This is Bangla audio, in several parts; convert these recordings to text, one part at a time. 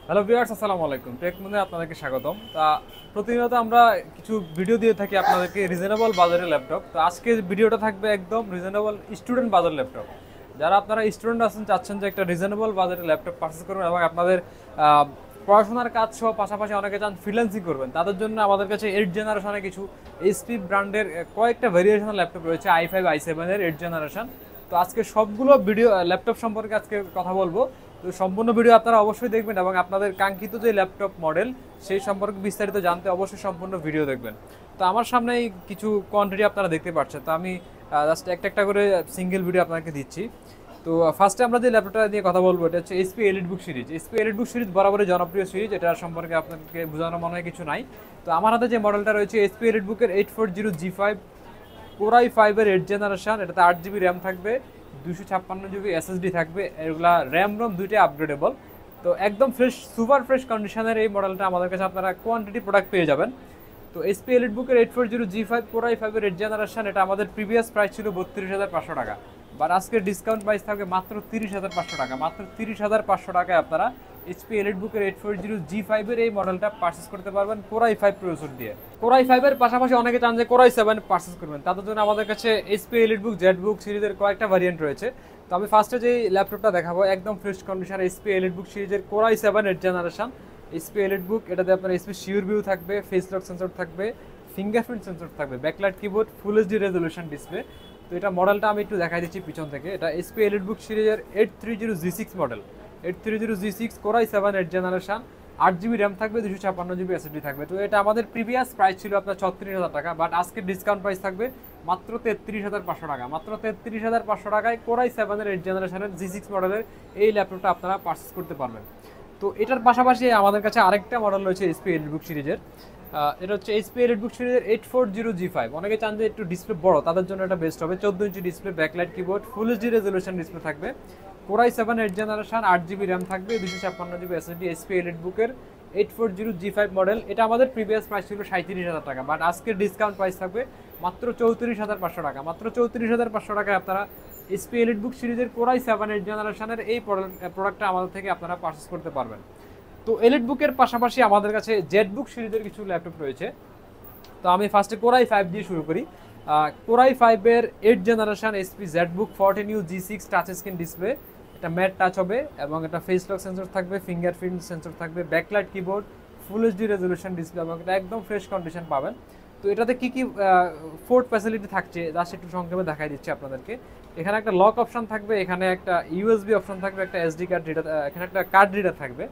হ্যালো ভিউয়ার্স, আসসালামু আলাইকুম। টেকমুনে আপনাদেরকে স্বাগতম। প্রতিনিয়ত আমরা কিছু ভিডিও দিয়ে থাকি আপনাদেরকে রিজনেবল বাজারের ল্যাপটপ। তো আজকে ভিডিওটা থাকবে একদম রিজনেবল স্টুডেন্ট বাজার ল্যাপটপ। যারা আপনারা স্টুডেন্ট আছেন, চাচ্ছেন যে একটা রিজনেবল বাজারের ল্যাপটপ পারচেস করবেন এবং আপনাদের পড়াশোনার কাজ সহ পাশাপাশি অনেকে চান ফ্রিল্যান্সিং করবেন, তাদের জন্য আমাদের কাছে 8 জেনারেশনের কিছু এইচপি ব্র্যান্ডের কয়েকটা ভেরিয়েশনের ল্যাপটপ রয়েছে, i5 i7 এর 8 জেনারেশন। তো আজকে সবগুলো ভিডিও ল্যাপটপ সম্পর্কে আজকে কথা বলবো। তো সম্পূর্ণ ভিডিও আপনারা অবশ্যই দেখবেন এবং আপনাদের কাঙ্ক্ষিত যে ল্যাপটপ মডেল সেই সম্পর্কে বিস্তারিত জানতে অবশ্যই সম্পূর্ণ ভিডিও দেখবেন। তো আমার সামনেই কিছু কোয়ান্টিটি আপনারা দেখতে পাচ্ছেন। তো আমি জাস্ট একটা একটা করে সিঙ্গেল ভিডিও আপনাকে দিচ্ছি। তো ফার্স্টে আমরা যে ল্যাপটপটা নিয়ে কথা বলবো এটা হচ্ছে HP EliteBook series. HP EliteBook series বরাবরই জনপ্রিয় সিরিজ, এটা সম্পর্কে আপনাকে বোঝানো মনে হয় কিছু নাই। তো আমার হাতে যে মডেলটা রয়েছে এইচপি এলিটবুকের 840G5 Core i5-এর 8 জেনারেশন। এটাতে 8 GB র্যাম থাকবে, 256 GB এসএসডি থাকবে। এগুলা র্যাম রোম দুইটাই আপগ্রেডেবল। তো একদম ফ্রেশ, সুপার ফ্রেশ কন্ডিশনের এই মডেলটা আমাদের কাছে আপনারা কোয়ান্টিটি প্রোডাক্ট পেয়ে যাবেন। তো এইচপি এলিটবুকের 840G5 Core i5-এর 8 জেনারেশন, এটা আমাদের প্রিভিয়াস প্রাইস ছিল 32,500 টাকা, বাট আজকের ডিসকাউন্ট প্রাইস থাকবে মাত্র 30,500 টাকা। মাত্র 30,500 টাকায় আপনারা এইচপি এলিটবুকের 840G5-এর এই মডেলটা পারচেস করতে পারবেন Core i5 প্রসেসর দিয়ে। Core i5-এর পাশাপাশি অনেকে চান যে Core i7 পারচেস করবেন, তাদের জন্য আমাদের কাছে এইচপি এলিটবুক জেটবুক সিরিজের কয়েকটা ভ্যারিয়েন্ট রয়েছে। তো আমি ফার্স্টে যে ল্যাপটপটা দেখাবো একদম ফ্রেশ কন্ডিশন এইচপি এলিটবুক সিরিজের Core i7 8 generation HP EliteBook. এটাতে আপনার এইচপি শিওর ভিউ থাকবে, ফেস লক সেন্সর থাকবে, ফিঙ্গারপ্রিন্ট সেন্সর থাকবে, backlight keyboard, full HD resolution display. তো এটা মডেলটা আমি একটু দেখাই দিচ্ছি পিছন থেকে। এটা এইচপি এলিটবুক সিরিজের 830G6 model. 830G6 Core i7 8 generation, 8 GB RAM থাকবে, 256 GB এসএসডি থাকবে। তো এটা আমাদের প্রিভিয়াস প্রাইস ছিল আপনার 36,000 টাকা, বাট আজকে ডিসকাউন্ট প্রাইস থাকবে মাত্র 33,500 টাকা। মাত্র 33,500 টাকায় Core i7-এর 8 জেনারেশনের G6 মডেলের এই ল্যাপটপটা আপনারা পারচেস করতে পারবেন। তো এটার পাশাপাশি আমাদের কাছে আরেকটা মডেল রয়েছে এইচপি এলিটবুক সিরিজের। এটা হচ্ছে এইচপি এলিটবুক সিরিজের 840G5। অনেকে চান যে একটু ডিসপ্লে বড়, তাদের জন্য এটা বেস্ট হবে। 14 inch display, backlight keyboard, full HD resolution display থাকবে। Core i7 8 generation, 8 GB RAM থাকবে, 256 GB এসএসডি। এইচপি এলিটবুকের 840G5 মডেল, এটা আমাদের প্রিভিয়াস প্রাইস ছিল 37,000 টাকা, বাট আজকের ডিসকাউন্ট প্রাইস থাকবে মাত্র 34,500 টাকা। মাত্র 34,500 টাকায় আপনারা এইচপি এলিটবুক সিরিজের Core i7 8 জেনারেশনের এই প্রোডাক্টটা আমাদের থেকে আপনারা পারচেস করতে পারবেন। তো এলিটবুকের পাশাপাশি আমাদের কাছে জেটবুক সিরিজের কিছু ল্যাপটপ রয়েছে। তো আমি ফার্স্টে Core i5 দিয়ে শুরু করি। Core i5-এর 8 generation HP Jetbook 14U G6 touch screen display. এটা ম্যাট টাচ হবে এবং এটা ফেস লক সেন্সর থাকবে, ফিঙ্গারপ্রিন্ট সেন্সর থাকবে, backlight keyboard, full HD resolution display এবং এটা একদম ফ্রেশ কন্ডিশন পাবেন। তো এটাতে কি কি ফোর্ট ফ্যাসিলিটি থাকছে জাস্ট একটু সংক্ষেপে দেখাই দিচ্ছি আপনাদেরকে। এখানে একটা লক অপশন থাকবে, এখানে একটা ইউএসবি অপশন থাকবে, একটা এসডি কার্ড রিডার, এখানে একটা কার্ড রিডার থাকবে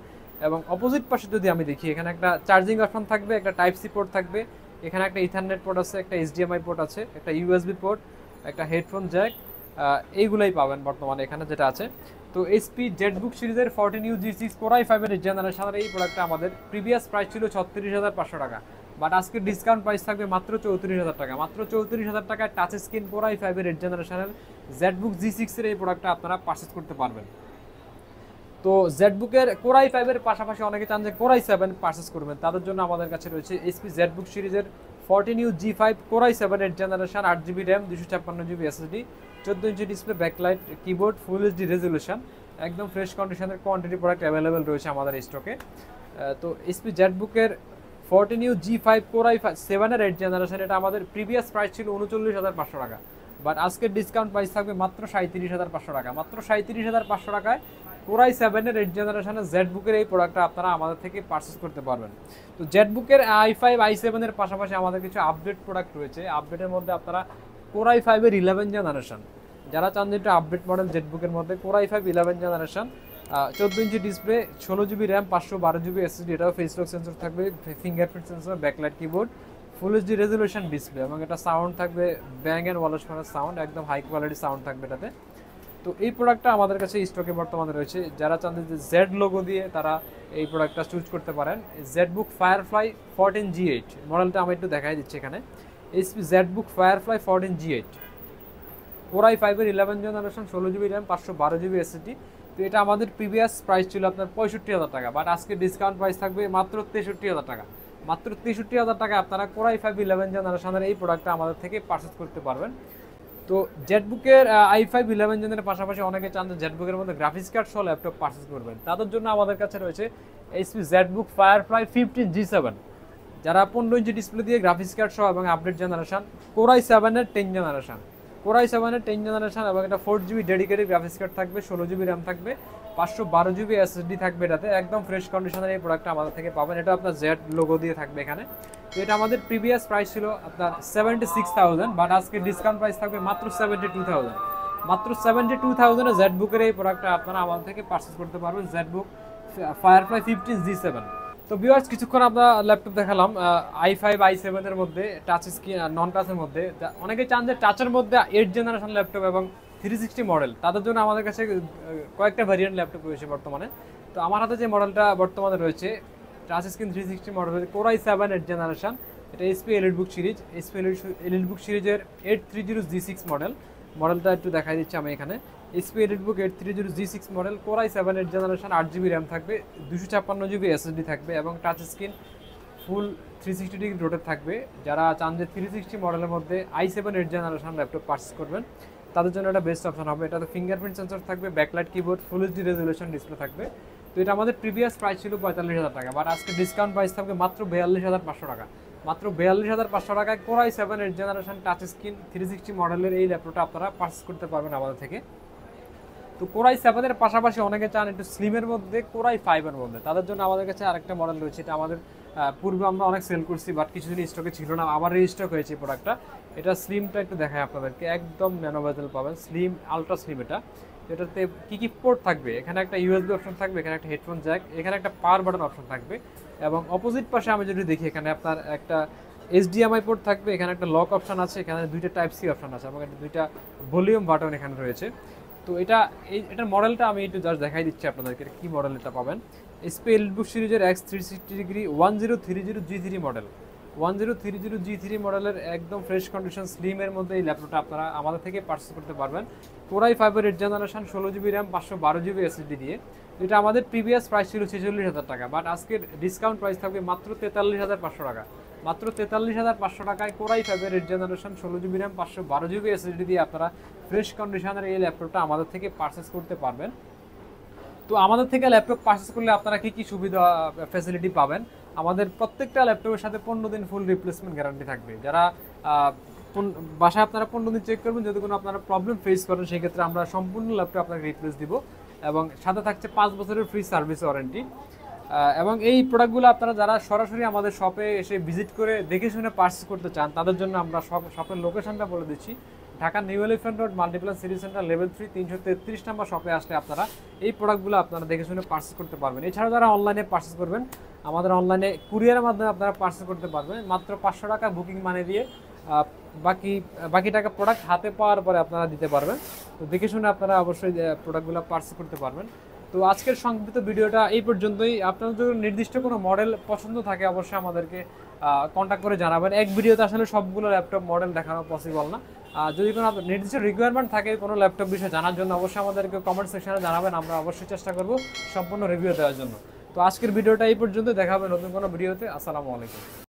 এবং অপোজিট পাশে যদি আমি দেখি এখানে একটা চার্জিং অপশন থাকবে, একটা টাইপ সি পোর্ট থাকবে, এখানে একটা ইথারনেট পোর্ট আছে, একটা এইচডিএমআই পোর্ট আছে, একটা ইউএসবি পোর্ট, একটা হেডফোন জ্যাক, এইগুলাই পাবেন বর্তমানে এখানে যেটা আছে। তো এইচপি জেটবুক সিরিজের 14U G6 Core i5-এর জেনারেশনের এই প্রোডাক্টটা আমাদের প্রিভিয়াস প্রাইস ছিল 36,500 টাকা, বাট আজকে ডিসকাউন্ট প্রাইস থাকবে মাত্র 34,000 টাকা। মাত্র 34,000 টাকায় টাচ স্ক্রিন Core i5-এর জেনারেশনের জেটবুক G6-এর এই প্রোডাক্টটা আপনারা পারচেস করতে পারবেন। তো জেটবুকের Core i5-এর পাশাপাশি অনেকে চান যে Core i7 পারচেস করবেন, তাদের জন্য আমাদের কাছে রয়েছে এইচপি জেটবুক সিরিজের 14U G5 Core i7 8 generation, 8 GB RAM, 256 GB SSD, 14 inch display, backlight keyboard, full HD resolution, একদম ফ্রেশ কন্ডিশনের কোয়ান্টিটি প্রোডাক্ট অ্যাভেলেবেল রয়েছে আমাদের স্টকে। তো এইচপি জেটবুকের 14U G5 Core i7-এর 8 জেনারেশন, এটা আমাদের প্রিভিয়াস প্রাইস ছিল 39,500 টাকা, বাট আজকের ডিসকাউন্ট প্রাইস থাকবে মাত্র 37,500 টাকা। মাত্র 37,500 টাকায় Core i7-এর 8 জেনারেশনের জেটবুকের এই প্রোডাক্টটা আপনারা আমাদের থেকে পারচেস করতে পারবেন। তো জেটবুকের i5 i7-এর পাশাপাশি আমাদের কিছু আপডেট প্রোডাক্ট রয়েছে। আপডেটের মধ্যে আপনারা Core i5-এর 11 জেনারেশন, যারা চান যে একটু আপডেট মডেল জেটবুকের মধ্যে Core i5 11 generation, 14 inch display, 16 GB RAM, 512 GB SSD, এটাও ফেস লক সেন্সর থাকবে, fingerprint sensor, backlight keyboard, full HD resolution display এবং এটা সাউন্ড থাকবে ব্যাং অ্যান্ড ওয়ালাসমানের সাউন্ড, একদম হাই কোয়ালিটি সাউন্ড থাকবে এটাতে। তো এই প্রোডাক্টটা আমাদের কাছে স্টকে বর্তমানে রয়েছে। যারা চান যে জেড লোগো দিয়ে তারা এই প্রোডাক্টটা চুজ করতে পারেন। জেটবুক ফায়ারফ্লাই 14G8 মডেলটা আমি একটু দেখাই দিচ্ছি এখানে। HP Jetbook firefly 14G8 Core i5-এর 11 generation, 16 GB RAM, 512 GB SSD. তো এটা আমাদের প্রিভিয়াস প্রাইস ছিল আপনার 65,000 টাকা, বাট আজকে ডিসকাউন্ট প্রাইস থাকবে মাত্র 63,000 টাকা। মাত্র 63,000 টাকায় আপনারা Core i5 11 জেনারেশনের এই প্রোডাক্টটা আমাদের থেকে পারচেস করতে পারবেন। তো জেটবুকের i5-11 জেনের পাশাপাশি অনেকে চান যে জেটবুকের মধ্যে গ্রাফিক্স কার্ড সহ ল্যাপটপ পারচেজ করবেন, তাদের জন্য আমাদের কাছে রয়েছে এইচপি জেটবুক ফায়ারফ্লাই 15G7, যারা 15 ইঞ্চি ডিসপ্লে দিয়ে গ্রাফিক্স কার্ড সহ এবং update generation Core i7-এর 10 generation, Core i7-এর 10 generation এবং এটা 4GB ডেডিকেটেড গ্রাফিক্স কার্ড থাকবে, 16GB র্যাম থাকবে, 512GB SSD থাকবে, এটাতে একদম ফ্রেশ কন্ডিশনের এই প্রোডাক্টটা আমাদের থেকে পাবেন। এটা আপনার জেড লোগো দিয়ে থাকবে এখানে। তো এটা আমাদের প্রিভিয়াস প্রাইস ছিল আপনার 76,000, বাট আজকে ডিসকাউন্ট প্রাইস থাকবে মাত্র 72,000। মাত্র 72,000-এ জেটবুকের এই প্রোডাক্টটা আপনারা আমাদের থেকে পারচেজ করতে পারবেন, জেটবুক ফায়ারফ্লাই 15G7। তো ভিউয়ার্স, কিছুক্ষণ আমরা ল্যাপটপ দেখালাম i5 i7 এর মধ্যে, টাচ স্ক্রিন নন টাচের মধ্যে। অনেকে চান যে টাচের মধ্যে 8 জেনারেশন ল্যাপটপ এবং 360 মডেল, তাদের জন্য আমাদের কাছে কয়েকটা ভ্যারিয়েন্ট ল্যাপটপ রয়েছে বর্তমানে। তো আমার হাতে যে মডেলটা বর্তমানে রয়েছে touch screen 360 model, Core i7 8 generation, এটা HP EliteBook series, HP EliteBook সিরিজের 830G6 মডেলটা একটু দেখাই দিচ্ছি আমি এখানে। HP EliteBook 830G6 model, Core i7 8 generation, 8GB RAM থাকবে, 256GB SSD থাকবে এবং touch screen full 360 degree rotate থাকবে। যারা চান যে 360 মডেলের মধ্যে i7 8 জেনারেশন ল্যাপটপ পারচেজ করবেন, তাদের জন্য এটা বেস্ট অপশন হবে। এটাতে ফিঙ্গারপ্রিন্ট সেন্সর থাকবে, backlight keyboard, full HD resolution display থাকবে। তো এটা আমাদের প্রিভিয়াস প্রাইস ছিল 45,000 টাকা, বাট আজকে ডিসকাউন্ট প্রাইস থাকবে মাত্র 42,500 টাকা। মাত্র 42,500 টাকায় Core i7 8 generation touch screen 360 মডেলের এই ল্যাপটপটা আপনারা পারচেজ করতে পারবেন আমাদের থেকে। তো Core i7 এর পাশাপাশি অনেকে চান একটু স্লিমের মধ্যে Core i5 এর মধ্যে, তাদের জন্য আমাদের কাছে আরেকটা মডেল রয়েছে। এটা আমাদের পূর্বে আমরা অনেক সেল করছি, বাট কিছুদিন স্টকে ছিল না, আবার রিস্টক হয়েছে এই প্রোডাক্টটা। এটা স্লিমটা একটু দেখায় আপনাদেরকে, একদম ন্যানো বেজেল পাবেন, স্লিম আলট্রা স্লিম। এটাতে কি পোর্ট থাকবে, এখানে একটা ইউএসবি অপশন থাকবে, এখানে একটা হেডফোন জ্যাক, এখানে একটা পাওয়ার বাটন অপশন থাকবে এবং অপোজিট পাশে আমি যদি দেখি এখানে আপনার একটা HDMI পোর্ট থাকবে, এখানে একটা লক অপশন আছে, এখানে দুইটা টাইপ সি অপশন আছে এবং দুইটা ভলিউম বাটন এখানে রয়েছে। তো এটার মডেলটা আমি একটু জাস্ট দেখাই দিচ্ছি আপনাদেরকে কি মডেল এটা পাবেন। এইচপি এলিটবুক সিরিজের X360 1030G3 মডেল, 1030G3 মডেলের একদম ফ্রেশ কন্ডিশন স্লিমের মধ্যে এই ল্যাপটপটা আপনারা আমাদের থেকে পারচেজ করতে পারবেন। Core i5 8 generation, 16GB RAM, 512GB SSD দিয়ে। এটা আমাদের প্রিভিয়াস প্রাইস ছিল 46,000 টাকা, বাট আজকের ডিসকাউন্ট প্রাইস থাকবে মাত্র 43,500 টাকা। মাত্র 43,500 টাকায় Core i5 8 generation, 16GB RAM, 512GB SSD দিয়ে আপনারা ফ্রেশ কন্ডিশনের এই ল্যাপটপটা আমাদের থেকে পারচেজ করতে পারবেন। তো আমাদের থেকে ল্যাপটপ পারচেজ করলে আপনারা কি সুবিধা ফ্যাসিলিটি পাবেন? আমাদের প্রত্যেকটা ল্যাপটপের সাথে 15 দিন ফুল রিপ্লেসমেন্ট গ্যারান্টি থাকবে। যারা বাসায় আপনারা 15 দিন চেক করবেন, যদি কোনো আপনারা প্রবলেম ফেস করেন সেক্ষেত্রে আমরা সম্পূর্ণ ল্যাপটপ আপনাকে রিপ্লেস দিব এবং সাথে থাকছে 5 বছরের ফ্রি সার্ভিস ওয়ারেন্টি। এবং এই প্রোডাক্টগুলো আপনারা যারা সরাসরি আমাদের শপে এসে ভিজিট করে দেখে শুনে পারচেজ করতে চান, তাদের জন্য আমরা শপের লোকেশনটা বলে দিচ্ছি। Dhaka new elephant road, Multiplan city centre, level 3, 333 নম্বর শপে আসলে আপনারা এই প্রোডাক্টগুলো আপনারা দেখে শুনে পারচেজ করতে পারবেন। এছাড়াও যারা অনলাইনে পারচেজ করবেন, আমাদের অনলাইনে কুরিয়ারের মাধ্যমে আপনারা পারচেজ করতে পারবেন। মাত্র 500 টাকা বুকিং মানি দিয়ে বাকি টাকা প্রোডাক্ট হাতে পাওয়ার পরে আপনারা দিতে পারবেন। তো দেখে শুনে আপনারা অবশ্যই প্রোডাক্টগুলো পারচেজ করতে পারবেন। তো আজকের সংক্ষিপ্ত ভিডিওটা এই পর্যন্তই। আপনাদের যদি নির্দিষ্ট কোনো মডেল পছন্দ থাকে অবশ্যই আমাদেরকে কন্ট্যাক্ট করে জানাবেন। এক ভিডিওতে আসলে সবগুলো ল্যাপটপ মডেল দেখানো পসিবল না। যদি কোনো নির্দিষ্ট রিকোয়ারমেন্ট থাকে কোনো ল্যাপটপ বিষয়ে জানার জন্য অবশ্যই আমাদেরকে কমেন্ট সেকশনে জানাবেন, আমরা অবশ্যই চেষ্টা করব সম্পূর্ণ রিভিউ দেওয়ার জন্য। তো আজকের ভিডিওটা এই পর্যন্ত, দেখা হবে নতুন কোনো ভিডিওতে। আসসালামু আলাইকুম।